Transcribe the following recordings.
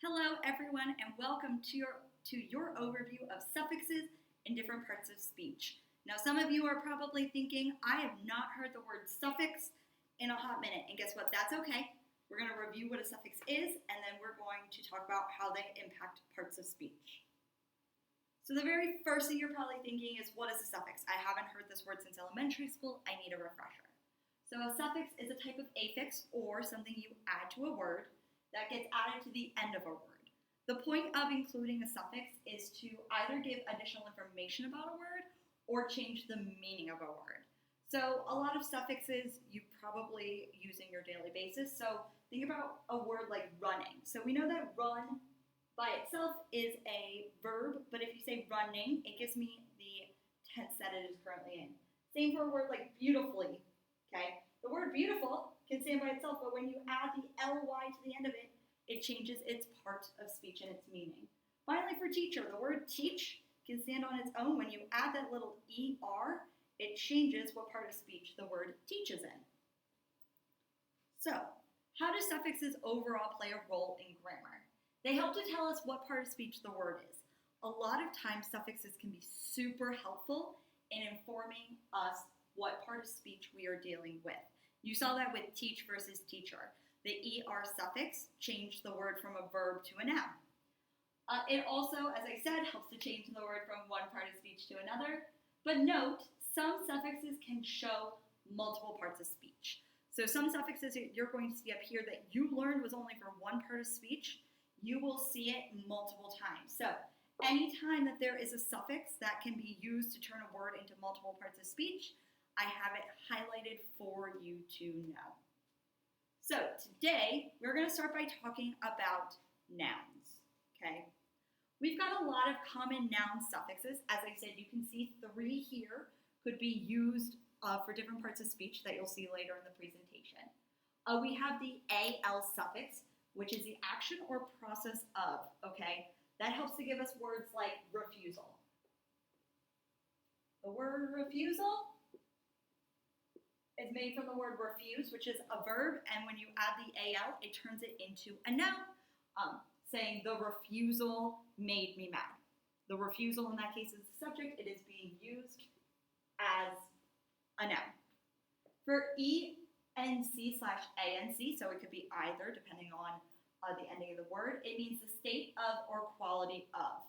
Hello, everyone, and welcome to your overview of suffixes in different parts of speech. Now, some of you are probably thinking, I have not heard the word suffix in a hot minute, and guess what? That's okay. We're going to review what a suffix is, and then we're going to talk about how they impact parts of speech. So the very first thing you're probably thinking is, what is a suffix? I haven't heard this word since elementary school. I need a refresher. So a suffix is a type of affix or something you add to a word that gets added to the end of a word. The point of including a suffix is to either give additional information about a word or change the meaning of a word. So a lot of suffixes you probably use in your daily basis. So think about a word like running. So we know that run by itself is a verb, but if you say running, it gives me the tense that it is currently in. Same for a word like beautifully, okay? The word beautiful can stand by itself, but when you add the ly to the end of it, it changes its part of speech and its meaning. Finally, for teacher, the word teach can stand on its own. When you add that little er, it changes what part of speech the word teaches in. So, how do suffixes overall play a role in grammar? They help to tell us what part of speech the word is. A lot of times, suffixes can be super helpful in informing us what part of speech we are dealing with. You saw that with teach versus teacher. The er suffix changed the word from a verb to a noun. It also, as I said, helps to change the word from one part of speech to another. But note, some suffixes can show multiple parts of speech. So some suffixes you're going to see up here that you learned was only for one part of speech, you will see it multiple times. So anytime that there is a suffix that can be used to turn a word into multiple parts of speech, I have it highlighted for you to know. So today, we're going to start by talking about nouns, okay? We've got a lot of common noun suffixes. As I said, you can see 3 here could be used for different parts of speech that you'll see later in the presentation. We have the al suffix, which is the action or process of, okay? That helps to give us words like refusal. The word refusal is made from the word refuse, which is a verb, and when you add the al, it turns it into a noun, saying the refusal made me mad. The refusal in that case is the subject. It is being used as a noun. For enc/anc, so it could be either, depending on the ending of the word, it means the state of or quality of.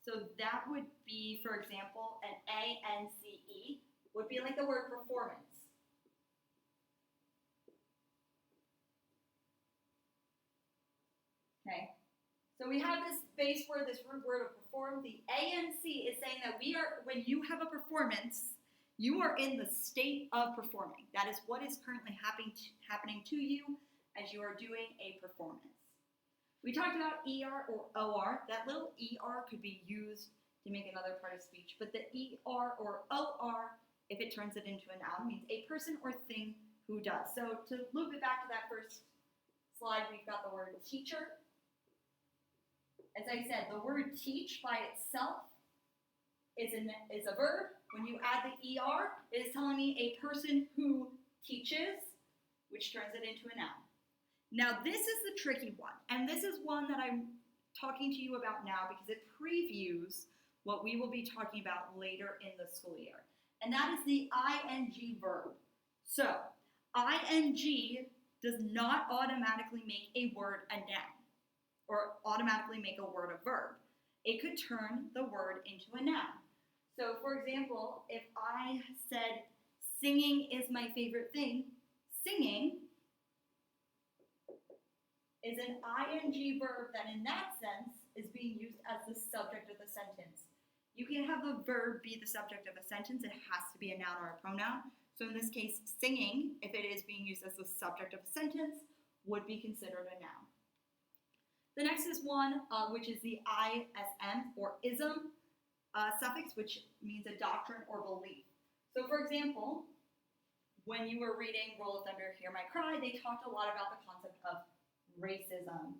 So that would be, for example, an ance would be like the word performance. Okay, so we have this base word, this root word of perform. The ANC is saying that when you have a performance, you are in the state of performing. That is what is currently happening to you as you are doing a performance. We talked about ER or OR. That little ER could be used to make another part of speech, but the ER or OR, if it turns it into a noun, means a person or thing who does. So to loop it back to that first slide, we've got the word teacher. As I said, the word teach by itself is a verb. When you add the ER, it is telling me a person who teaches, which turns it into a noun. Now this is the tricky one, and this is one that I'm talking to you about now because it previews what we will be talking about later in the school year. And that is the ing verb. So, ing does not automatically make a word a noun or automatically make a word a verb. It could turn the word into a noun. So, for example, if I said, singing is my favorite thing, singing is an ing verb that in that sense is being used as the subject of the sentence. You can have the verb be the subject of a sentence. It has to be a noun or a pronoun. So in this case, singing, if it is being used as the subject of a sentence, would be considered a noun. The next is one which is the ism or ism suffix, which means a doctrine or belief. So for example, when you were reading Roll of Thunder, Hear My Cry, they talked a lot about the concept of racism.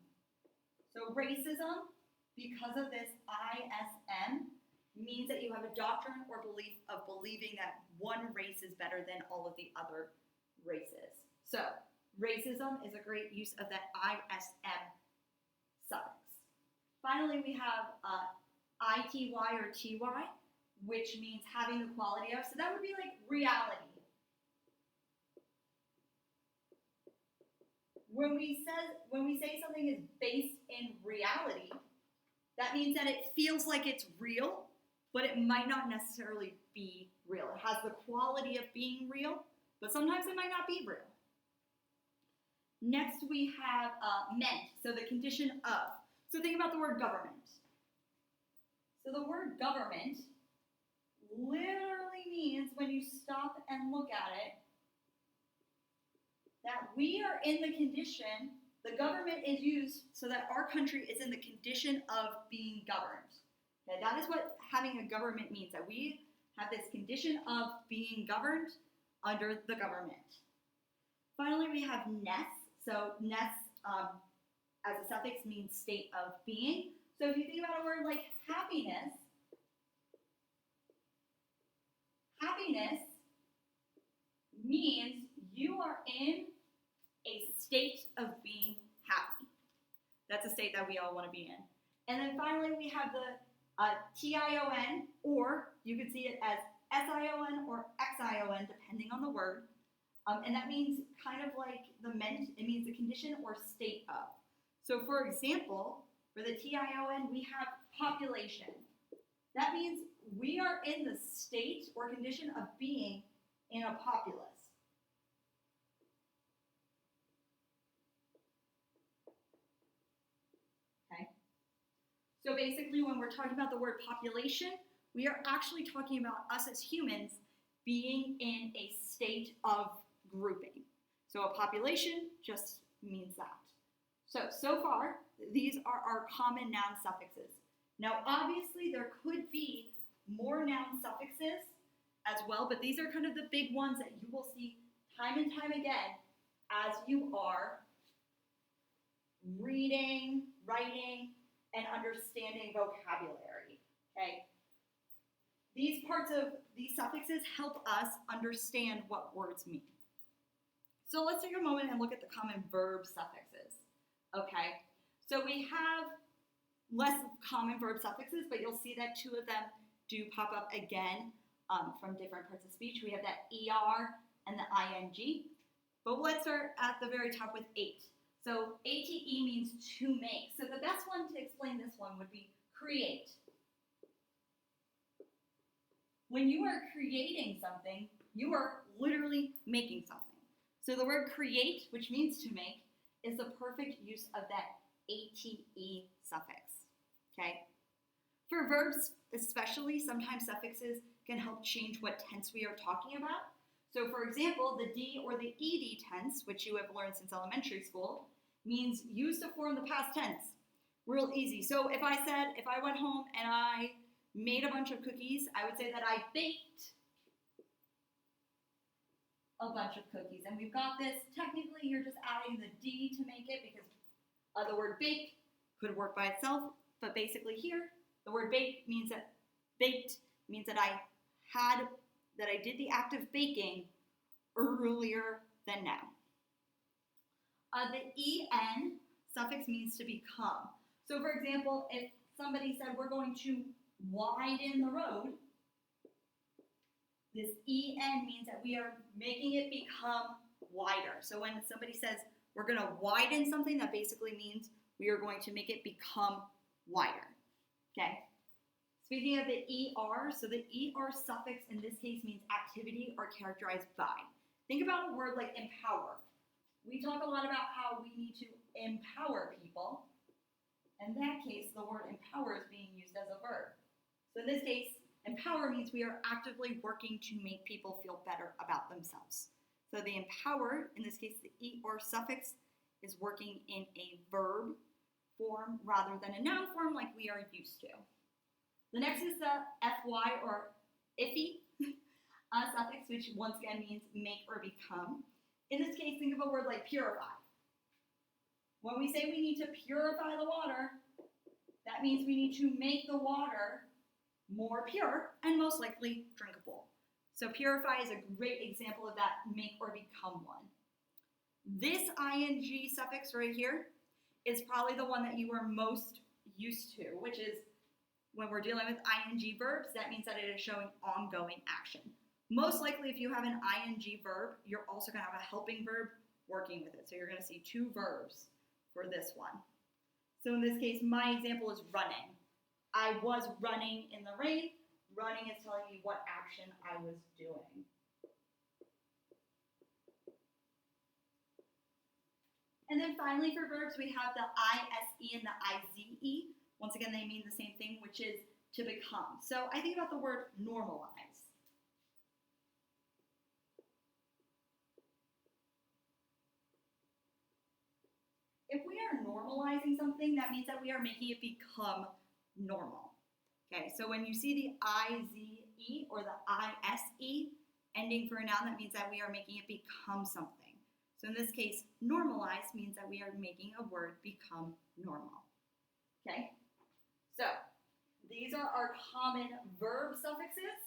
So racism, because of this ism, means that you have a doctrine or belief of believing that one race is better than all of the other races. So Racism is a great use of that ISM suffix. Finally, we have ITY or TY, which means having the quality of. So that would be like reality. When we say something is based in reality, that means that it feels like it's real, but it might not necessarily be real. It has the quality of being real, but sometimes it might not be real. Next, we have meant, so the condition of. So think about the word government. So the word government literally means, when you stop and look at it, that we are in the condition, the government is used so that our country is in the condition of being governed. Okay, that is what having a government means, that we have this condition of being governed under the government. Finally, we have ness. So ness as a suffix means state of being. So if you think about a word like happiness, happiness means you are in a state of being happy. That's a state that we all want to be in. And then finally, we have the TION, or you could see it as SION or XION, depending on the word. And that means kind of like the meant, it means the condition or state of. So for example, for the TION, we have population. That means we are in the state or condition of being in a populace. Okay? So basically, when we're talking about the word population, we are actually talking about us as humans being in a state of grouping. So a population just means that. So far, these are our common noun suffixes. Now, obviously, there could be more noun suffixes as well, but these are kind of the big ones that you will see time and time again as you are reading, writing, and understanding vocabulary, okay? These parts of these suffixes help us understand what words mean. So let's take a moment and look at the common verb suffixes, okay? So we have less common verb suffixes, but you'll see that two of them do pop up again from different parts of speech. We have that ER and the ING. But let's start at the very top with ate. So ATE means to make. So the best one to explain this one would be create. When you are creating something, you are literally making something. So the word create, which means to make, is the perfect use of that ATE suffix, okay? For verbs especially, sometimes suffixes can help change what tense we are talking about. So for example, the D or the ED tense, which you have learned since elementary school, means used to form the past tense. Real easy. So if I went home and I made a bunch of cookies, I would say that I baked a bunch of cookies. And we've got this, technically you're just adding the D to make it because the word bake could work by itself, but basically here, the word baked means that I did the act of baking earlier than now. The EN suffix means to become. So for example, if somebody said we're going to widen the road, this EN means that we are making it become wider. So when somebody says we're going to widen something, that basically means we are going to make it become wider. Okay? Speaking of the ER, so the ER suffix in this case means activity or characterized by. Think about a word like empower. We talk a lot about how we need to empower people. In that case, the word empower is being used as a verb. So in this case, empower means we are actively working to make people feel better about themselves. So the empower, in this case, the ER suffix, is working in a verb form rather than a noun form like we are used to. The next is the FY or iffy suffix, which once again means make or become. In this case, think of a word like purify. When we say we need to purify the water, that means we need to make the water more pure and most likely drinkable. So purify is a great example of that make or become one. This ing suffix right here is probably the one that you are most used to, which is when we're dealing with ing verbs, that means that it is showing ongoing action. Most likely, if you have an ing verb, you're also going to have a helping verb working with it. So you're going to see two verbs for this one. So in this case, my example is running. I was running in the rain. Running is telling me what action I was doing. And then finally for verbs, we have the ise and the ize. Once again, they mean the same thing, which is to become. So I think about the word normalize. If we are normalizing something, that means that we are making it become normal. Okay, so when you see the ize or the ise ending for a noun, that means that we are making it become something. So in this case, normalize means that we are making a word become normal. Okay? So these are our common verb suffixes.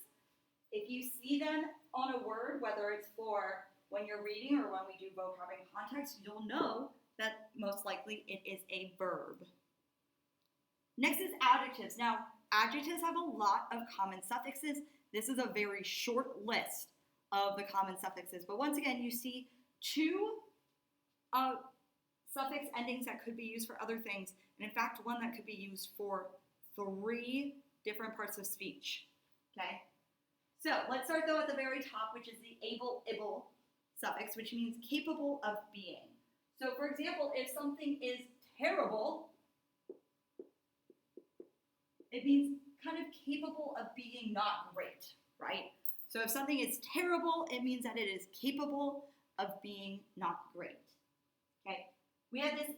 If you see them on a word, whether it's for when you're reading or when we do vocab and context, you'll know that most likely it is a verb. Next is adjectives. Now, adjectives have a lot of common suffixes. This is a very short list of the common suffixes. But once again, you see two suffix endings that could be used for other things, and in fact, one that could be used for 3 different parts of speech. Okay? So let's start though at the very top, which is the able suffix, which means capable of being. So for example, if something is terrible, it means kind of capable of being not great, right? So if something is terrible, it means that it is capable of being not great. Okay? We have this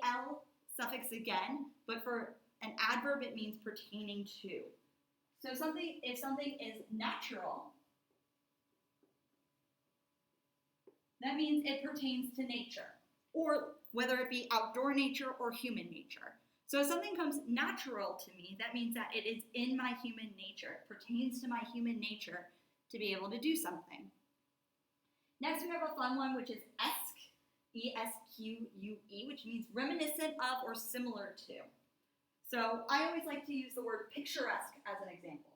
al suffix again, but for an adverb, it means pertaining to. So if something is natural, that means it pertains to nature, or whether it be outdoor nature or human nature. So if something comes natural to me, that means that it is in my human nature. It pertains to my human nature to be able to do something. Next, we have a fun one, which is esque, E-S-Q-U-E, which means reminiscent of or similar to. So I always like to use the word picturesque as an example.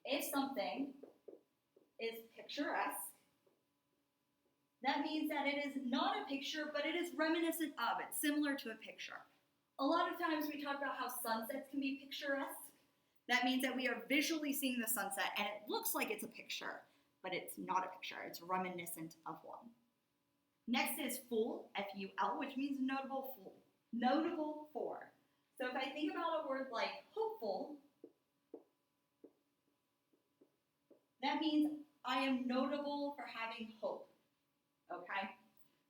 If something is picturesque, that means that it is not a picture, but it is reminiscent of. It's similar to a picture. A lot of times we talk about how sunsets can be picturesque. That means that we are visually seeing the sunset, and it looks like it's a picture, but it's not a picture. It's reminiscent of one. Next is full, F-U-L, which means notable for. So if I think about a word like hopeful, that means I am notable for having hope. Okay?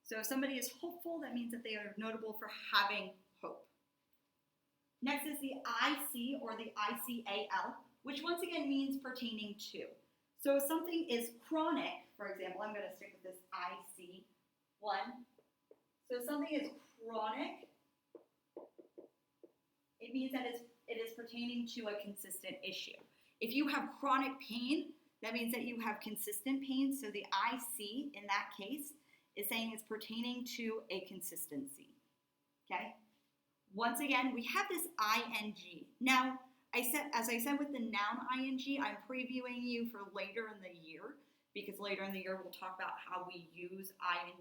So if somebody is hopeful, that means that they are notable for having hope. Next is the IC or the ICAL, which once again means pertaining to. So if something is chronic, for example, I'm going to stick with this IC one. So if something is chronic, it means that it is pertaining to a consistent issue. If you have chronic pain, that means that you have consistent pain. So the IC in that case is saying it's pertaining to a consistency. Okay? Once again, we have this ing. Now, as I said with the noun ing, I'm previewing you for later in the year, because later in the year we'll talk about how we use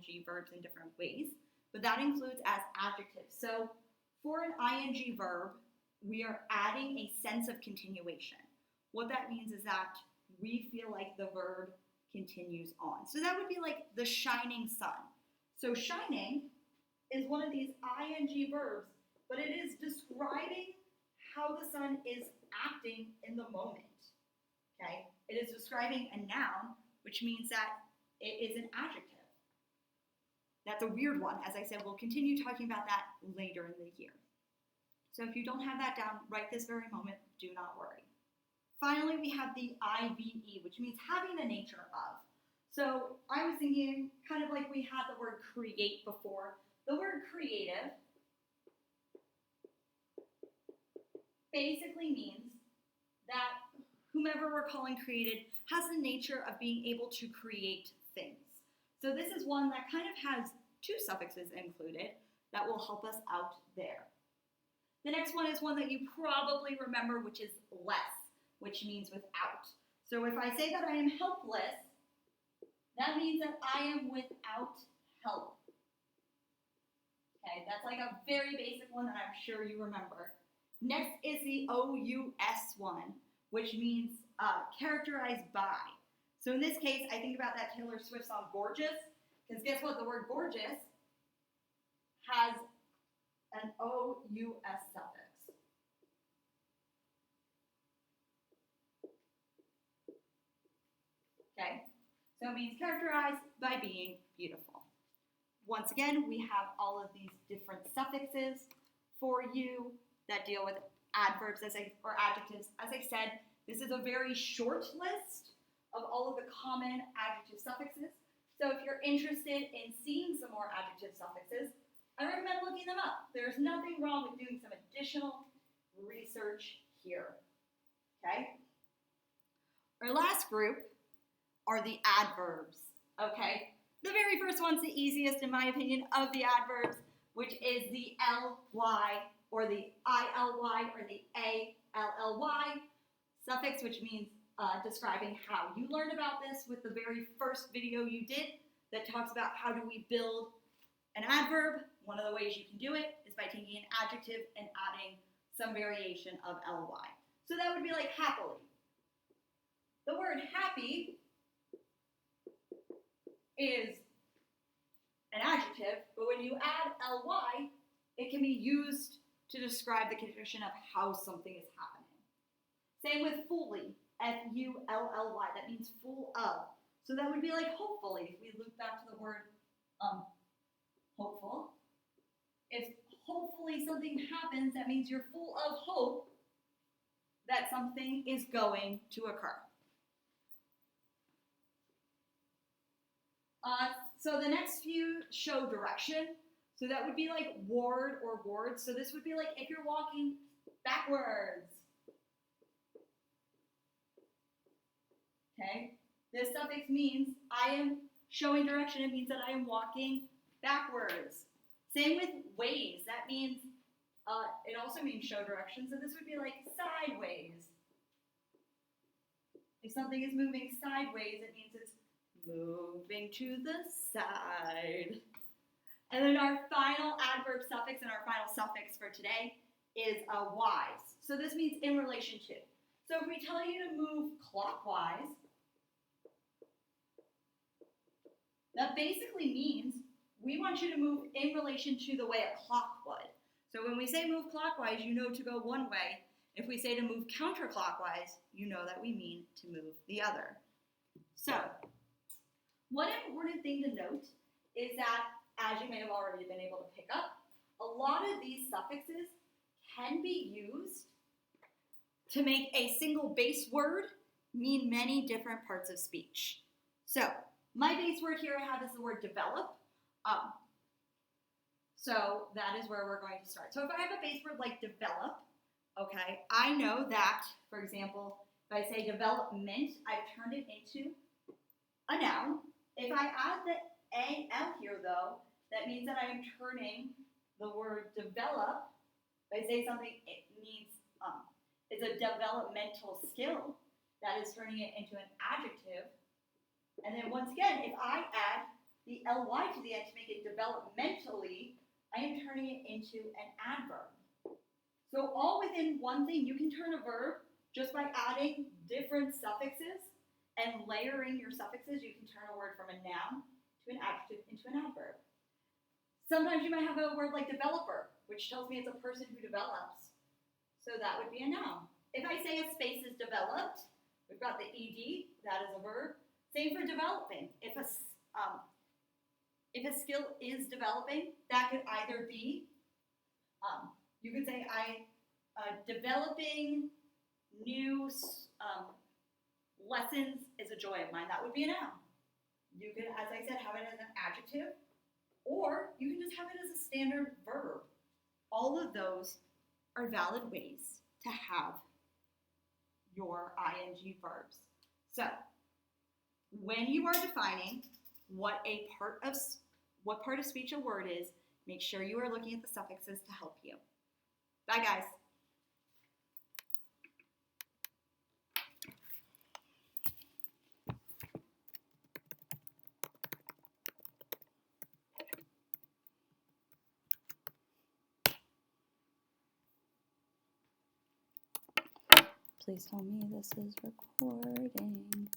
ing verbs in different ways, but that includes as adjectives. So for an ing verb, we are adding a sense of continuation. What that means is that we feel like the verb continues on. So that would be like the shining sun. So shining is one of these ing verbs, but it is describing how the sun is acting in the moment. Okay? It is describing a noun, which means that it is an adjective. That's a weird one. As I said, we'll continue talking about that later in the year. So if you don't have that down right this very moment, do not worry. Finally, we have the IVE, which means having the nature of. So I was thinking, kind of like we had the word create before. The word creative basically means that whomever we're calling created has the nature of being able to create things. So this is one that kind of has two suffixes included that will help us out there. The next one is one that you probably remember, which is less, which means without. So if I say that I am helpless, that means that I am without help. Okay, that's like a very basic one that I'm sure you remember. Next is the OUS one, which means characterized by. So in this case, I think about that Taylor Swift song, Gorgeous, because guess what? The word gorgeous has an OUS suffix. Okay, so it means characterized by being beautiful. Once again, we have all of these different suffixes for you that deal with adverbs or adjectives. As I said, this is a very short list of all of the common adjective suffixes. So if you're interested in seeing some more adjective suffixes, I recommend looking them up. There's nothing wrong with doing some additional research here. Okay? Our last group are the adverbs. Okay? The very first one's the easiest, in my opinion, of the adverbs, which is the ly or the ily or the ally suffix, which means describing how. You learned about this with the very first video you did that talks about how do we build an adverb. One of the ways you can do it is by taking an adjective and adding some variation of ly. So that would be like happily. The word happy is an adjective, but when you add ly, it can be used to describe the condition of how something is happening. Same with fully, F-U-L-L-Y, that means full of. So that would be like hopefully, if we look back to the word hopeful. If hopefully something happens, that means you're full of hope that something is going to occur. So the next few show direction. So that would be like ward or wards. So this would be like if you're walking backwards. Okay? This suffix means I am showing direction. It means that I am walking backwards. Same with ways. That means, it also means show direction. So this would be like sideways. If something is moving sideways, it means it's moving to the side. And then our final adverb suffix and our final suffix for today is wise. So this means in relation to. So if we tell you to move clockwise, that basically means we want you to move in relation to the way a clock would. So when we say move clockwise, you know to go one way. If we say to move counterclockwise, you know that we mean to move the other. So, one important thing to note is that, as you may have already been able to pick up, a lot of these suffixes can be used to make a single base word mean many different parts of speech. So, my base word here I have is the word develop. So that is where we're going to start. So if I have a base word like develop, okay, I know that, for example, if I say development, I've turned it into a noun. If I add the al here, though, that means that I am turning the word develop. If I say something, it means it's a developmental skill. That is turning it into an adjective. And then once again, if I add the ly to the end to make it developmentally, I am turning it into an adverb. So all within one thing, you can turn a verb just by adding different suffixes and layering your suffixes. You can turn a word from a noun to an adjective into an adverb. Sometimes you might have a word like developer, which tells me it's a person who develops. So that would be a noun. If I say a space is developed, we've got the ed, that is a verb. Same for developing. If a skill is developing, that could either be, you could say developing new lessons is a joy of mine. That would be a noun. You could, as I said, have it as an adjective, or you can just have it as a standard verb. All of those are valid ways to have your ing verbs. So, when you are defining what part of speech a word is, make sure you are looking at the suffixes to help you. Bye, guys. Please tell me this is recording.